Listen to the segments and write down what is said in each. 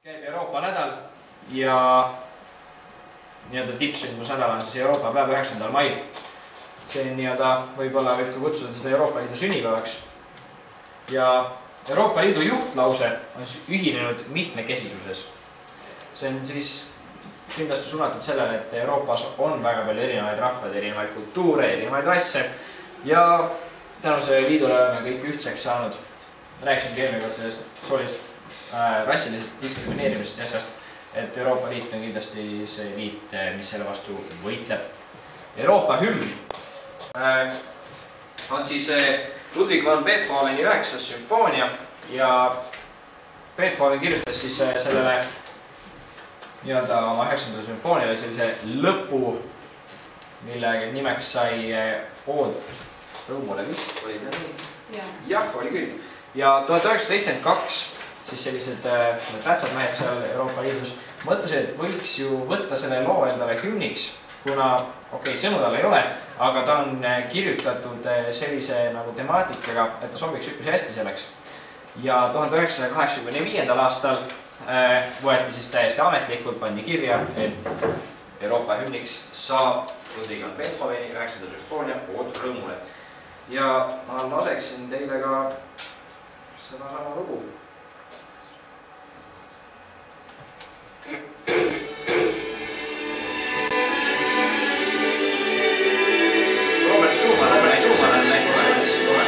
Käib Euroopa nädal ja tippsündmusnädal on siis Euroopa päev 9. mail. See võib-olla võib ka kutsuda seda Euroopa Liidu sünnipäevaks. Ja Euroopa Liidu juhtlause on ühinenud mitmekesisuses. See on siis kindlasti suunatud sellele, et Euroopas on väga palju erinevaid rahvaid, erinevaid kultuure, erinevaid rasse ja tänu sellele liidule oleme kõik ühtseks saanud. Rääkisin eelmine kord sellest soolist rassilisest diskrimineerimisest ja asjast, et Euroopa Liit on kindlasti see liit, mis selle vastu võitleb. Euroopa hümn on siis Ludwig van Beethoveni 9. sümfoonia ja Beethoven kirjutas siis sellele oma 9. sümfooniale sellise lõpu, mille nimeks sai Ood rõõmule vist, oli see nii? Jah, oli küll. Ja 1972 siis sellised tähtsad mehed seal Euroopa Liidus mõtlesid, et võiks ju võtta selle loo endale hümniks, kuna sõnu tal ei ole, aga ta on kirjutatud sellise temaatikaga, et ta sobiks üpris hästi selleks. Ja 1985. aastal võeti siis täiesti ametlikult, pandi kirja, et Euroopa hümniks saab Ludwig van Beethoveni 9. sümfoonia Ood rõõmule. Ja ma laseksin teile ka seda sama lugu. Robert Schumann on näinud kohe.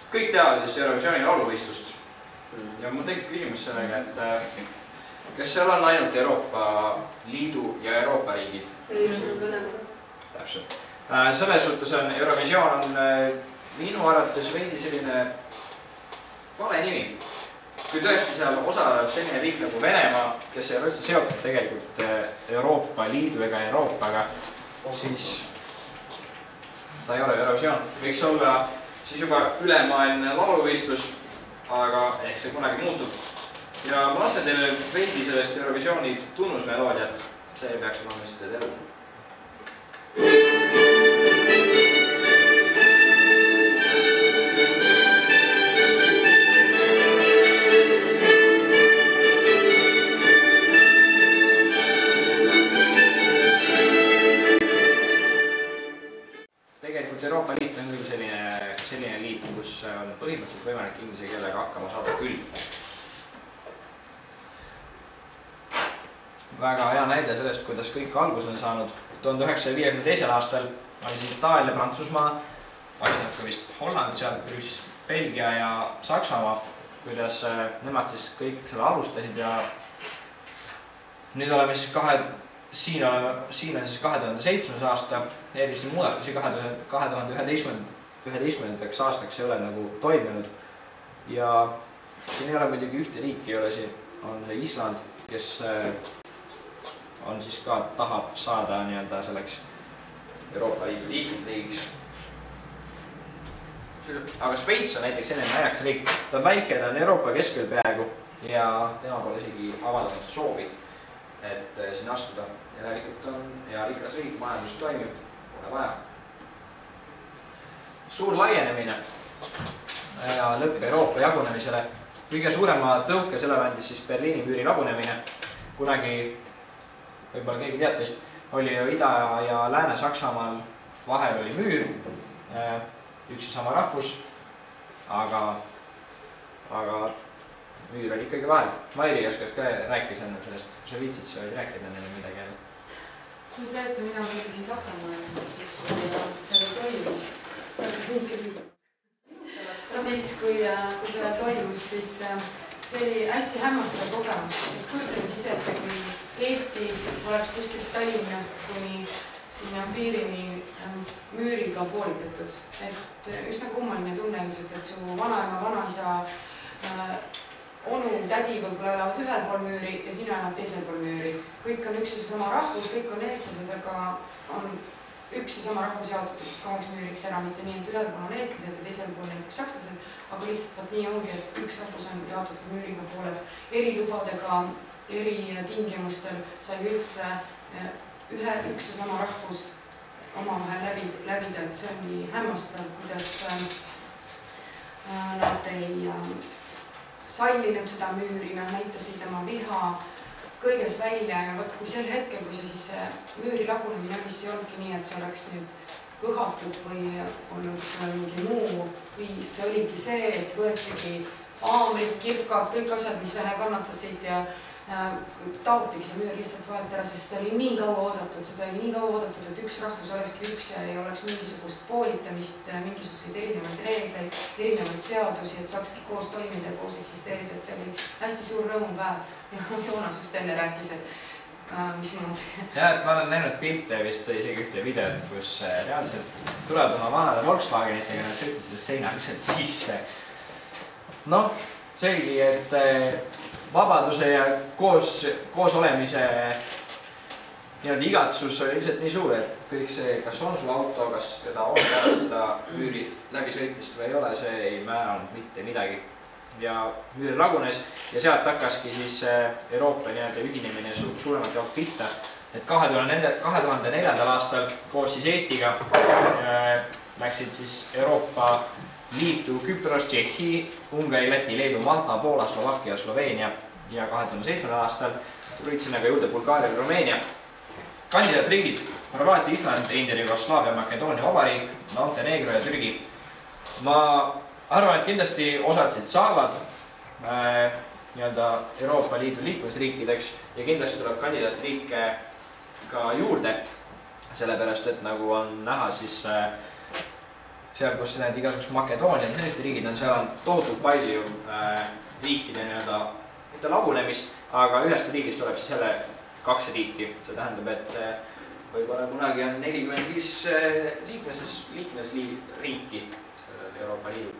Kõik teavad Eurovisiooni lauluvõistlust ja mul tekib küsimus sellega, et kas seal on ainult Euroopa Liidu ja Euroopa riigid? Täpselt. Selles suhtes on Eurovisioon on minu arvates veidi selline vale nimi. Kui tõesti seal osaleb selline riik nagu Venemaa, kes ei ole üldse seotud tegelikult Euroopa Liidu ega Euroopaga, siis ta ei ole Eurovisioon. Võiks olla siis juba ülemaailmne lauluvõistlus, aga ehk see kunagi muutub. Ja ma lasen teile veidi sellest Eurovisiooni tunnusmeloodiat, see peaks olema seda elu. Tegelikult Euroopa Liit on küll selline liit, kus on põhimõtteliselt võimalik inglise keelega hakkama saada küll. Väga hea näide sellest, kuidas kõik algus on saanud. 1952. aastal oli siis Itaalia, Prantsusmaa, paistab ka vist Holland, seal Brüss, Belgia ja Saksamaa, kuidas nemad siis kõik selle alustasid ja nüüd oleme siis siin on siis 2007. aasta, erilisi muudatusi 2011. aastaks ei ole toimunud ja siin ei ole muidugi ühte riiki, ei ole siin, on Island, kes on siis ka tahab saada selleks Euroopa Liidu liikmesriigiks. Aga Šveits on näiteks selline näjaks riik, ta on väike, ta on Euroopa keskel peaaegu ja tema pole isegi avaldatud soovi, et sinna astuda. Järelikult on hea rikas riik, majandus toimib, pole vaja. Suur laienemine ja lõpp Euroopa jagunemisele. Kõige suurema tõuke selle andis siis Berliini müüri lagunemine. Kunagi, võib-olla keegi teab teist, oli ju Ida- ja Lääne-Saksamaal vahel oli müür, üks ja sama rahvus, aga müür oli ikkagi vahel. Mairi oskas ka rääkis enne sellest, kui sa viitsid, sa võid rääkida neile midagi jälle. See on see, et mina sõitisin Saksamaal siis, kui see toimus. Kui see toimus, siis see oli hästi hämmastav kogemus. Kujutage ise, et kui Eesti oleks kuskilt Tallinnast kuni sinna piirini müüriga poolitatud. Et üsna kummaline tunne ilmselt, et su vanaema, vanaisa, onu, tädi võib-olla elavad ühel pool müüri ja sina elad teisel pool müüri. Kõik on üks ja sama rahvus, kõik on eestlased, aga on üks ja sama rahvus jaotatud 2 müüriks ära, mitte nii, et ühel pool on eestlased ja teisel pool näiteks sakslased, aga lihtsalt nii ongi, et üks rahvus on jaotatud müüriga pooleks. Eri lubadega, eri tingimustel sai üldse üks ja sama rahvus omavahel läbida, et see oli hämmastav, kuidas nad ei sallinud seda müüri, nad näitasid oma viha kõiges välja ja võt, kui sel hetkel, kui see siis müüri lagunemine oli, siis ei olnudki nii, et see oleks nüüd õhatud või olnud mingi muu viis, see oligi see, et võetigi haamrid, kirkad, kõik asjad, mis vähe kannatasid ja taotigi see müür lihtsalt vahelt ära, sest ta oli nii kaua oodatud, seda oli nii kaua oodatud, et üks rahvus olekski üks ja ei oleks mingisugust poolitamist, mingisuguseid erinevaid reegleid, erinevaid seadusi, et saakski koos toimida ja koos eksisteerida, et see oli hästi suur rõõmupäev ja Joonas just enne rääkis, et mis muud. Ja, et ma olen näinud pilte, vist isegi ühte videot, kus reaalselt tulevad oma vanade Volkswagenitega, nad sõitsid seina lihtsalt sisse. Noh, see oligi, et vabaduse ja koos olemise igatsus oli lihtsalt nii suur, et kõik see, kas on sul auto, kas teda on vaja seda müüri läbisõitmist või ei ole, see ei määranud mitte midagi. Ja müür lagunes ja sealt hakkaski siis Euroopa ühinemine suuremalt jaolt pihta. Et 2004. aastal koos siis Eestiga läksid siis Euroopa Liitu Küpros, Tšehhi, Ungari, Läti, Leedu, Malta, Poola, Slovakkia, Sloveenia ja 2007. aastal tulid sinna ka juurde Bulgaaria ja Rumeenia. Kandidaatriigid Horvaatia, Island, Endine Jugoslaavia, Makedoonia Vabariik, Montenegro ja Türgi. Ma arvan, et kindlasti osad siit saavad Euroopa Liidu liikmesriikideks ja kindlasti tuleb kandidaatriike ka juurde, sellepärast et nagu on näha siis seal, kus need igasugused Makedooniad, sellised riigid on, seal on tohutult palju riikide mitte lagunemist, aga ühest riigist tuleb siis jälle 2 riiki. See tähendab, et võib-olla kunagi on 45 liikmesriiki Euroopa Liidu.